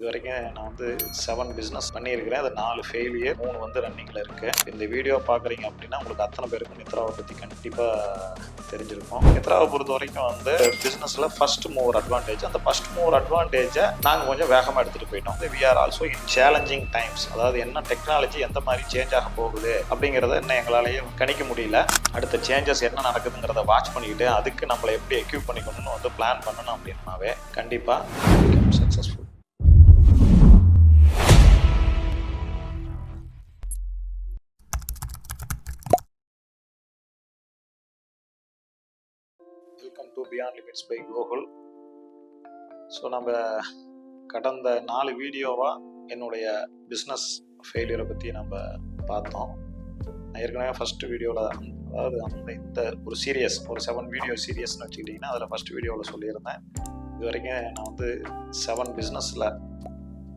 வரைக்கும் நான் வந்து 7 பிஸ்னஸ் பண்ணியிருக்கிறேன். அது 4 ஃபெயிலியர், 3 வந்து ரன்னிங்கில் இருக்குது. இந்த வீடியோ பார்க்குறீங்க அப்படின்னா உங்களுக்கு அத்தனை பேருக்கு நித்ராவை பற்றி கண்டிப்பாக தெரிஞ்சிருக்கும். நித்ராவை பொறுத்த வரைக்கும் வந்து பிஸ்னஸில் ஃபர்ஸ்ட் மூவர் அட்வான்டேஜ். அந்த ஃபர்ஸ்ட் மூவர் அட்வான்டேஜை நாங்கள் கொஞ்சம் வேகமாக எடுத்துகிட்டு போயிட்டோம். We are also in challenging times. அதாவது என்ன டெக்னாலஜி எந்த மாதிரி சேஞ்ச் ஆக போகுது அப்படிங்கிறத இன்னும் எங்களாலேயே கணிக்க முடியல. அடுத்த சேஞ்சஸ் என்ன நடக்குதுங்கிறத வாட்ச் பண்ணிக்கிட்டு அதுக்கு நம்மளை எப்படி எக்யூப் பண்ணிக்கணும்னு வந்து பிளான் பண்ணணும் அப்படின்னாவே கண்டிப்பாக successful. Welcome to beyond limits by Gokul. So நம்ம கடந்த 4 வீடியோவாக என்னுடைய பிஸ்னஸ் ஃபெயிலியரை பற்றி நம்ம பார்த்தோம். நான் ஏற்கனவே ஃபஸ்ட்டு வீடியோவில் அதாவது இந்த ஒரு 7 வீடியோ சீரியஸ்னு வச்சுக்கிட்டிங்கன்னா அதில் ஃபஸ்ட் வீடியோவில் சொல்லியிருந்தேன். இது வரைக்கும் நான் வந்து 7 பிஸ்னஸில்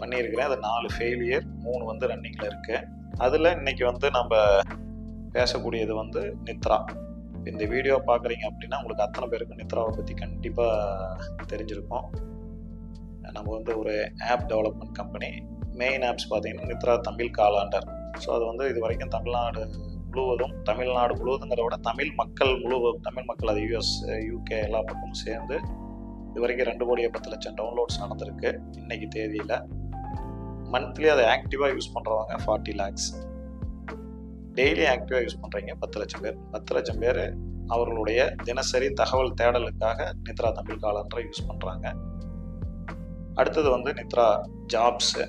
பண்ணியிருக்கிறேன். அது 4 ஃபெயிலியர், 3 வந்து ரன்னிங்கில் இருக்குது. அதில் இன்றைக்கி வந்து நம்ம பேசக்கூடியது வந்து நித்ரா. இந்த வீடியோ பார்க்குறீங்க அப்படின்னா உங்களுக்கு அத்தனை பேருக்கு நித்ராவை பற்றி கண்டிப்பாக தெரிஞ்சிருக்கும். நம்ம வந்து ஒரு app development company. Main apps பார்த்தீங்கன்னா நித்ரா தமிழ் காலாண்டர். ஸோ அது வந்து இது வரைக்கும் தமிழ்நாடு முழுவதுங்கிறத விட தமிழ் மக்கள் அது US, UK எல்லா பக்கமும் சேர்ந்து இது வரைக்கும் 2,10,00,000 டவுன்லோட்ஸ் நடந்திருக்கு இன்னைக்கு தேதியில். மந்த்லி அதை ஆக்டிவாக யூஸ் பண்ணுறவங்க 40 lakhs. டெய்லி ஆக்டிவாக யூஸ் பண்ணுறீங்க 10,00,000 பேர். 10,00,000 பேர் அவர்களுடைய தினசரி தகவல் தேடலுக்காக நித்ரா தமிழ் காலண்டரை யூஸ் பண்ணுறாங்க. அடுத்தது வந்து நித்ரா ஜாப்ஸு.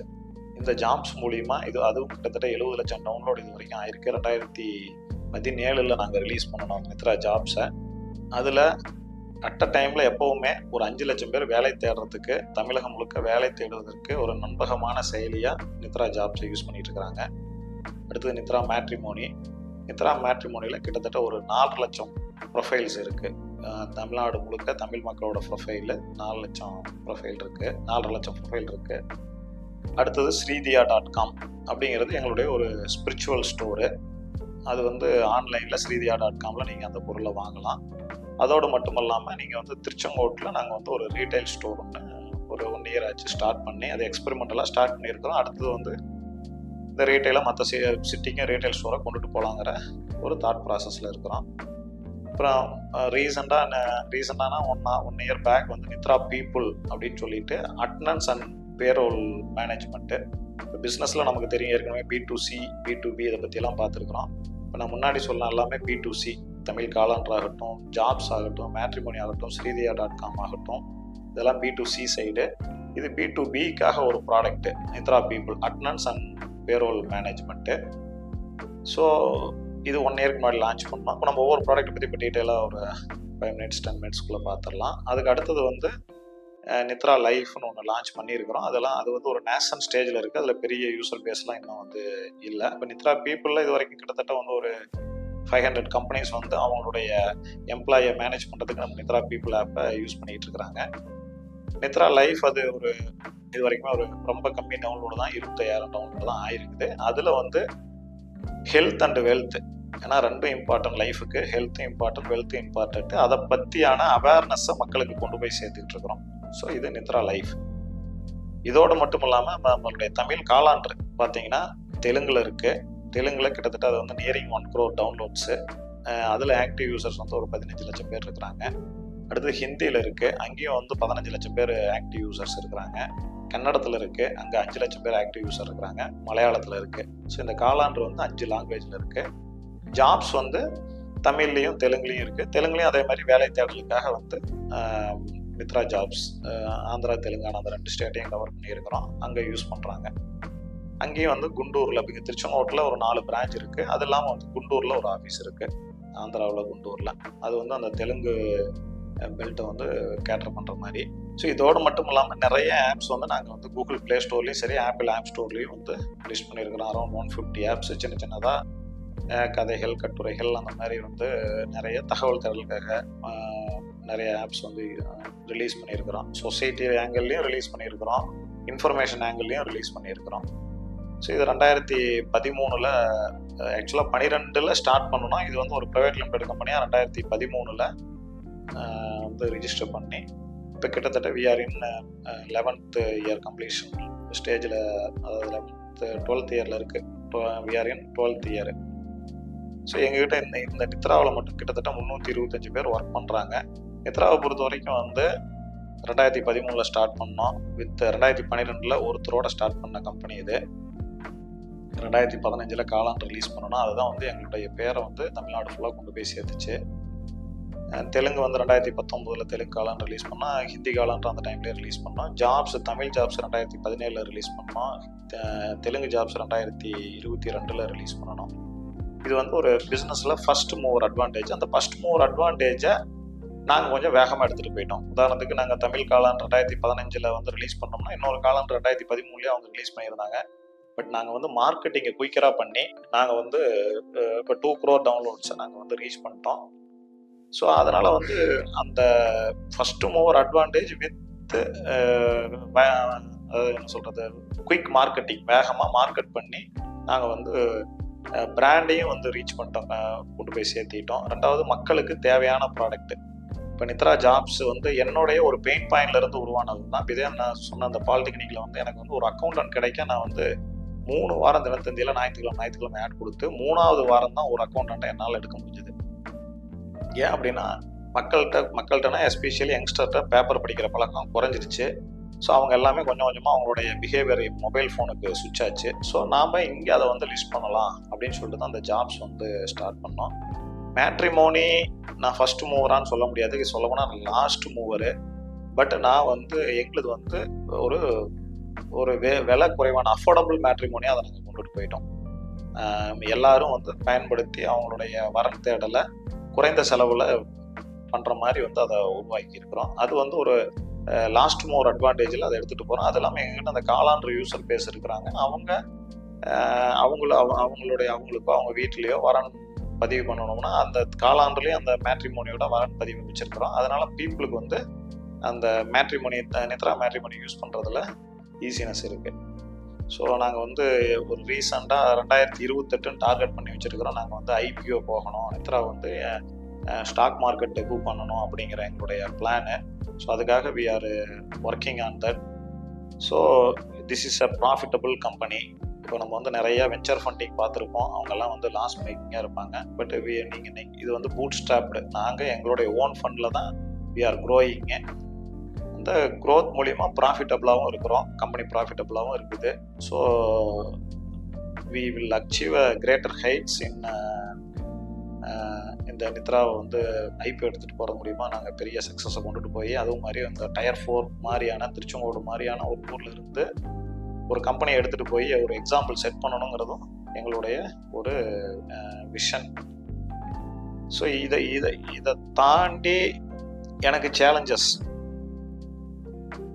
இந்த ஜாப்ஸ் மூலிமா அதுவும் கிட்டத்தட்ட 70 லட்சம் டவுன்லோட் இது வரைக்கும் ஆயிருக்கு. 2017 நாங்கள் ரிலீஸ் பண்ணணும் நித்ரா ஜாப்ஸை. அதில் அட் அ டைமில் எப்போவுமே ஒரு 5 லட்சம் பேர் வேலை தேடுறதுக்கு, தமிழகம் முழுக்க வேலை தேடுவதற்கு ஒரு நம்பகமான செயலியாக நித்ரா ஜாப்ஸை யூஸ் பண்ணிட்டு இருக்கிறாங்க. அடுத்தது நித்ரா மேட்ரிமோனி. நித்ரா மேட்ரிமோனியில் கிட்டத்தட்ட ஒரு 4 லட்சம் ப்ரொஃபைல்ஸ் இருக்குது. தமிழ்நாடு முழுக்க தமிழ் மக்களோட ப்ரொஃபைலு 4 லட்சம் ப்ரொஃபைல் இருக்குது, 4.5 லட்சம் ப்ரொஃபைல் இருக்குது. அடுத்தது ஸ்ரீதியா.com அப்படிங்கிறது எங்களுடைய ஒரு ஸ்பிரிச்சுவல் ஸ்டோரு. அது வந்து ஆன்லைனில் ஸ்ரீதியா.comல நீங்கள் அந்த பொருளை வாங்கலாம். அதோடு மட்டும் இல்லாமல் நீங்கள் வந்து திருச்செங்கோட்டில் நாங்கள் வந்து ஒரு ரீட்டைல் ஸ்டோர் ஒன்று ஒரு 1 year ஆச்சு ஸ்டார்ட் பண்ணி, அதை எக்ஸ்பெரிமெண்டலாக ஸ்டார்ட் பண்ணியிருக்கிறோம். அடுத்தது வந்து இந்த ரீட்டைலை மற்ற சிட்டிக்கும் ரீட்டைல் ஸ்டோரை கொண்டுட்டு போகலாங்கிற ஒரு தாட் ப்ராசஸில் இருக்கிறோம். அப்புறம் ரீசெண்டான 1 year பேக் வந்து நித்ரா பீப்புள் அப்படின்னு சொல்லிட்டு அட்டனன்ஸ் அண்ட் பேரோல் மேனேஜ்மெண்ட்டு. இப்போ பிஸ்னஸில் நமக்கு தெரியும் ஏற்கனவே B2C, B2B இதை பற்றியெல்லாம் பார்த்துருக்குறோம். இப்போ நான் முன்னாடி சொல்ல எல்லாமே B2C, தமிழ் காலாண்டர் ஆகட்டும், ஜாப்ஸ் ஆகட்டும், மேட்ரிமோனி ஆகட்டும், ஸ்ரீதியா.com ஆகட்டும், இதெல்லாம் B2C சைடு. இது B2Bக்காக ஒரு product Nithra people attendance and payroll management. So இது 1 year முன்னாடி லான்ச் பண்ணோம். இப்போ நம்ம ஒவ்வொரு ப்ராடக்ட்டை பற்றி இப்போ டீட்டெயிலாக ஒரு 5 minutes 10 minutesக்குள்ளே பார்த்துடலாம். அதுக்கு அடுத்தது வந்து நித்ரா லைஃப்னு ஒன்று லான்ச் பண்ணியிருக்கிறோம். அது வந்து ஒரு நேஷனல் ஸ்டேஜில் இருக்குது. அதில் பெரிய யூசர் பேஸ்லாம் இன்னும் வந்து இல்லை. இப்போ நித்ரா பீப்புளில் இது வரைக்கும் கிட்டத்தட்ட வந்து ஒரு 500 கம்பெனிஸ் வந்து அவங்களுடைய எம்ப்ளாயை மேனேஜ் பண்ணுறதுக்கு நம்ம நித்ரா பீப்புள் ஆப்பை யூஸ் பண்ணிகிட்டு இருக்கிறாங்க. நித்ரா லைஃப் அது ஒரு இது வரைக்குமே ஒரு ரொம்ப கம்மி டவுன்லோடு தான், 25,000 டவுன்லோடு தான் ஆயிருக்குது. அதில் வந்து ஹெல்த் அண்ட் வெல்த், ஏன்னா 2 இம்பார்ட்டன்ட், லைஃபுக்கு ஹெல்த்தும் இம்பார்ட்டன்ட், வெல்த்தும் இம்பார்ட்டன்ட். அதை பற்றியான அவேர்னஸை மக்களுக்கு கொண்டு போய் சேர்த்துக்கிட்டு இருக்கிறோம். ஸோ இது நித்ரா லைஃப். இதோடு மட்டும் இல்லாமல் நம்மளுடைய தமிழ் காலாண்டர் பார்த்தீங்கன்னா தெலுங்கில் இருக்குது. தெலுங்கில் கிட்டத்தட்ட அது வந்து நியரிங் 1 crore டவுன்லோட்ஸு. அதில் ஆக்டிவ் யூசர்ஸ் வந்து ஒரு 15 லட்சம் பேர் இருக்கிறாங்க. அடுத்து ஹிந்தியில் இருக்குது, அங்கேயும் வந்து 15 லட்சம் பேர் ஆக்டிவ் யூசர்ஸ் இருக்கிறாங்க. கன்னடத்தில் இருக்குது, அங்கே 5 லட்சம் பேர் ஆக்டிவ் யூசர் இருக்கிறாங்க. மலையாளத்தில் இருக்குது. ஸோ இந்த காலாண்டர் வந்து 5 லாங்குவேஜில் இருக்குது. ஜாப்ஸ் வந்து தமிழ்லேயும் தெலுங்குலேயும் இருக்குது. தெலுங்குலேயும் அதே மாதிரி வேலை தேடலுக்காக வந்து நித்ரா ஜாப்ஸ், ஆந்திரா, தெலுங்கானா அந்த 2 ஸ்டேட்டையும் கவர் பண்ணியிருக்கிறோம். அங்கே யூஸ் பண்ணுறாங்க. அங்கேயும் வந்து குண்டூரில், இப்போ திருச்செங்கோட்டில் ஒரு 4 பிரான்ச் இருக்குது. அது இல்லாமல் வந்து குண்டூரில் ஒரு ஆஃபீஸ் இருக்குது, ஆந்திராவில் குண்டூரில். அது வந்து அந்த தெலுங்கு பெல்ட்டை வந்து கேட்டர் பண்ணுற மாதிரி. ஸோ இதோடு மட்டும் இல்லாமல் நிறைய ஆப்ஸ் வந்து நாங்கள் வந்து கூகுள் ப்ளே ஸ்டோர்லேயும் சரி, ஆப்பிள் ஆப் ஸ்டோர்லேயும் வந்து லிஸ்ட் பண்ணியிருக்கிறோம். Around 150 apps. சின்னதாக கதைகள், கட்டுரைகள் அந்த மாதிரி வந்து நிறைய தகவல் தேடலுக்காக நிறைய ஆப்ஸ் வந்து ரிலீஸ் பண்ணியிருக்கிறோம். சொசைட்டி ஆங்கிள்லேயும் ரிலீஸ் பண்ணியிருக்கிறோம், இன்ஃபர்மேஷன் ஆங்கிள்லேயும் ரிலீஸ் பண்ணியிருக்கிறோம். ஸோ இது 2013 ஆக்சுவலாக 12 ஸ்டார்ட் பண்ணணும். இது வந்து ஒரு ப்ரைவேட் லிமிடெட் கம்பெனியாக 2013 வந்து ரிஜிஸ்டர் பண்ணி இப்போ கிட்டத்தட்ட we are in 11th year completion ஸ்டேஜில், அதாவது 12th இயரில் இருக்குது. we are in 12th year. So எங்ககிட்ட இந்த நித்ராவில் மட்டும் கிட்டத்தட்ட 325 பேர் ஒர்க் பண்ணுறாங்க. நித்ராவை பொறுத்த வரைக்கும் வந்து 2013 ஸ்டார்ட் பண்ணோம். 2012 ஒருத்தரோட ஸ்டார்ட் பண்ண கம்பெனி இது. 2015 காலாண்டு ரிலீஸ் பண்ணணும். அதுதான் வந்து எங்களுடைய பேரை வந்து தமிழ்நாடு ஃபுல்லாக கொண்டு போய் சேர்த்துச்சு. தெலுங்கு வந்து 2019 தெலுங்கு காலாண்டு ரிலீஸ் பண்ணோம். ஹிந்தி காலாண்டு அந்த டைம்லேயே ரிலீஸ் பண்ணோம். ஜாப்ஸ், தமிழ் ஜாப்ஸ் 2017 ரிலீஸ் பண்ணோம். தெலுங்கு ஜாப்ஸ் 2022 ரிலீஸ் பண்ணணும். இது வந்து ஒரு பிஸ்னஸில் ஃபஸ்ட் மூவர் அட்வான்டேஜ். அந்த ஃபஸ்ட் மூவர் அட்வான்டேஜை நாங்கள் கொஞ்சம் வேகமாக எடுத்துகிட்டு போயிட்டோம். உதாரணத்துக்கு நாங்கள் தமிழ் காலாண்டு 2015 வந்து ரிலீஸ் பண்ணோம்னா, இன்னொரு காலாண்டு 2013 அவங்க ரிலீஸ் பண்ணியிருந்தாங்க. பட் நாங்கள் வந்து மார்க்கெட்டிங்கை குயிக்கராக பண்ணி நாங்கள் வந்து இப்போ 2 crore டவுன்லோட்ஸை நாங்கள் வந்து ரீச் பண்ணிட்டோம். ஸோ அதனால் வந்து அந்த ஃபஸ்ட்டு மூவர் அட்வான்டேஜ் வித் என்ன சொல்கிறது, குயிக் மார்க்கெட்டிங், வேகமாக மார்க்கெட் பண்ணி நாங்கள் வந்து பிராண்டையும் வந்து ரீச் பண்ணிட்டோம், கொண்டு போய் சேர்த்திட்டோம். ரெண்டாவது, மக்களுக்கு தேவையான ப்ராடக்ட்டு. இப்போ நித்ரா ஜாப்ஸ் வந்து என்னுடைய ஒரு பெயின் பாயிண்ட்லேருந்து உருவானது தான். இதே நான் சொன்ன அந்த பாலிடெக்னிக்கில் வந்து எனக்கு வந்து ஒரு அக்கௌண்டன்ட் கிடைக்க நான் வந்து 3 வாரம் தினத்தந்தியில் ஞாயிற்றுக்கிழமை ஆட் கொடுத்து 3வது வாரம் தான் ஒரு அக்கௌண்டண்ட்டை என்னால் எடுக்க முடிஞ்சது. ஏன் அப்படின்னா, மக்கள்கிட்டனா எஸ்பெஷலி யங்ஸ்டர்கிட்ட பேப்பர் படிக்கிற பழக்கம் குறைஞ்சிருச்சு. ஸோ அவங்க எல்லாமே கொஞ்சம் கொஞ்சமாக அவங்களுடைய பிஹேவியர் மொபைல் ஃபோனுக்கு சுவிட்ச் ஆச்சு. ஸோ நாம் இங்கே அதை வந்து லிஸ்ட் பண்ணலாம் அப்படின்னு சொல்லிட்டு தான் அந்த ஜாப்ஸ் வந்து ஸ்டார்ட் பண்ணோம். மேட்ரிமோனி நான் ஃபஸ்ட்டு மூவரான்னு சொல்ல முடியாது, சொல்ல போனால் லாஸ்ட் மூவரு. பட் நான் வந்து எங்களுது வந்து ஒரு விலை குறைவான அஃபோர்டபுள் மேட்ரிமோனியாக அதை நாங்கள் கொண்டுட்டு போயிட்டோம். எல்லாரும் வந்து பயன்படுத்தி அவங்களுடைய வரன் தேடலை குறைந்த செலவில் பண்ணுற மாதிரி வந்து அதை உருவாக்கி இருக்கிறோம். அது வந்து ஒரு லாஸ்ட் மூவர் அட்வான்டேஜில் அதை எடுத்துகிட்டு போகிறோம். அது இல்லாமல் எங்ககிட்ட அந்த காலாண்டு யூசர் பேஸ் இருக்கிறாங்க. அவங்களுக்கோ அவங்க வீட்லேயோ வரன் பதிவு பண்ணணும்னா அந்த காலாண்டுலேயும் அந்த மேட்ரிமோனியோட வரன் பதிவு வச்சுருக்கிறோம். அதனால் பீப்புளுக்கு வந்து அந்த நித்ரா மேட்ரிமோனி யூஸ் பண்ணுறதுல ஈஸினஸ் இருக்குது. ஸோ நாங்கள் வந்து ஒரு ரீசெண்டாக 2028 டார்கெட் பண்ணி வச்சுருக்கிறோம். நாங்கள் வந்து IPO போகணும், நித்ரா வந்து ஸ்டாக் மார்க்கெட்டு மூவ் பண்ணணும் அப்படிங்கிற எங்களுடைய பிளானு. ஸோ அதுக்காக we are working on that. So this is a profitable company. இப்போ நம்ம வந்து நிறைய வெஞ்சர் ஃபண்டிங் பார்த்துருப்போம், அவங்கெல்லாம் வந்து லாஸ் மேக்கிங்காக இருப்பாங்க. பட் நீங்கள் இது வந்து பூட் ஸ்டாப்டு. நாங்கள் எங்களுடைய ஓன் ஃபண்டில் தான் we are growing. இந்த க்ரோத் மூலிமா ப்ராஃபிட்டபுளாகவும் இருக்கிறோம், கம்பெனி ப்ராஃபிட்டபுளாகவும் இருக்குது. So we will achieve a greater heights in இந்த நித்ராவை வந்து IPO எடுத்துகிட்டு போகிற மூலிமா நாங்கள் பெரிய சக்ஸஸை கொண்டுட்டு போய், அதுவும் மாதிரி அந்த Tier 4 மாதிரியான திருச்செங்கோடு மாதிரியான ஒரு ஊரில் இருந்து ஒரு கம்பெனியை எடுத்துகிட்டு போய் ஒரு எக்ஸாம்பிள் செட் பண்ணணுங்கிறதும் எங்களுடைய ஒரு விஷன். ஸோ இதை தாண்டி எனக்கு சேலஞ்சஸ்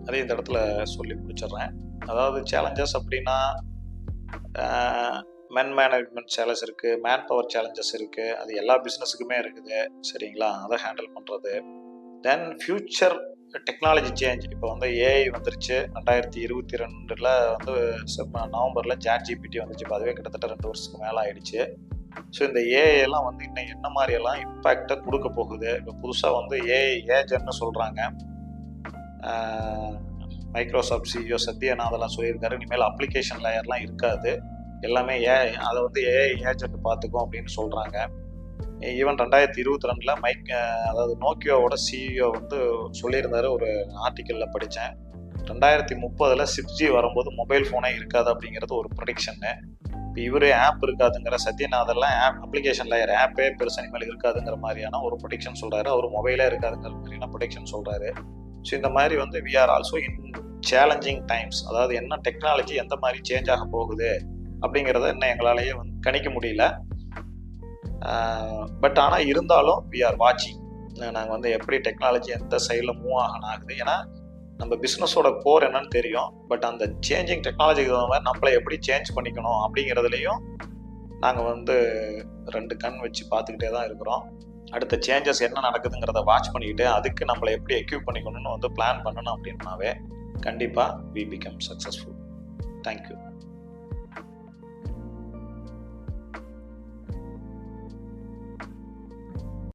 அதே இந்த இடத்துல சொல்லி முடிச்சிடுறேன். அதாவது சேலஞ்சஸ் அப்படின்னா மேனேஜ்மெண்ட் சேலஞ்ச் இருக்குது, மேன் பவர் சேலஞ்சஸ் இருக்குது. அது எல்லா பிஸ்னஸுக்குமே இருக்குது, சரிங்களா? அதை ஹேண்டில் பண்ணுறது. தென் ஃப்யூச்சர் டெக்னாலஜி சேஞ்ச். இப்போ வந்து AI வந்துருச்சு. 2022 வந்து நவம்பரில் ChatGPT வந்துச்சு. இப்போ அதுவே கிட்டத்தட்ட 2 வருஷத்துக்கு மேலே ஆயிடுச்சு. ஸோ இந்த AI எல்லாம் வந்து இன்னும் என்ன மாதிரியெல்லாம் இம்பேக்டை கொடுக்க போகுது. இப்போ புதுசாக வந்து AI ஏஜென்ட்னு சொல்கிறாங்க. மைக்ரோசாஃப்ட் CEO சத்யா அதெல்லாம் சொல்லியிருக்காரு, இனிமேல் அப்ளிகேஷன் லேயர்லாம் இருக்காது, எல்லாமே அதை வந்து AI ஏஜென்ட் பார்த்துக்கும் அப்படின்னு சொல்கிறாங்க. ஈவன் 2022 அதாவது நோக்கியோவோட CEO வந்து சொல்லியிருந்தாரு, ஒரு ஆர்டிக்கலில் படித்தேன். 2030 6G வரும்போது மொபைல் ஃபோனே இருக்காது அப்படிங்கிறது ஒரு ப்ரொடிக்ஷன்னு. இப்போ இவரே ஆப் இருக்காதுங்கிற சத்யநாதெல்லாம் அப்ளிகேஷன் லேயர் ஆப்பே பெருசாக இனிமேல் இருக்காதுங்கிற மாதிரியான ஒரு ப்ரொடிக்ஷன் சொல்கிறாரு. அவர் மொபைலே இருக்காதுங்கிற மாதிரியான ப்ரொடிக்ஷன் சொல்கிறாரு. ஸோ இந்த மாதிரி வந்து we are also in challenging times. அதாவது என்ன டெக்னாலஜி எந்த மாதிரி சேஞ்ச் ஆக போகுது அப்படிங்கிறத இன்னும் எங்களாலேயே வந்து கணிக்க முடியல. பட் ஆனால் இருந்தாலும் we are watching. நாங்கள் வந்து எப்படி டெக்னாலஜி எந்த சைடில் மூவ் ஆகுது. ஏன்னா நம்ம பிஸ்னஸோட கோர் என்னன்னு தெரியும். பட் அந்த சேஞ்சிங் டெக்னாலஜிக்கு தகுந்த மாதிரி நம்மளை எப்படி சேஞ்ச் பண்ணிக்கணும் அப்படிங்கிறதுலையும் நாங்கள் வந்து 2 கண் வச்சு பார்த்துக்கிட்டே தான் இருக்கிறோம். அடுத்த சேஞ்சஸ் என்ன நடக்குதுங்கிறத வாட்ச் பண்ணிக்கிட்டு அதுக்கு நம்மளை எப்படி எக்யூப் பண்ணிக்கணும்னு வந்து பிளான் பண்ணணும் அப்படின்னாவே கண்டிப்பாக we become successful. Thank you.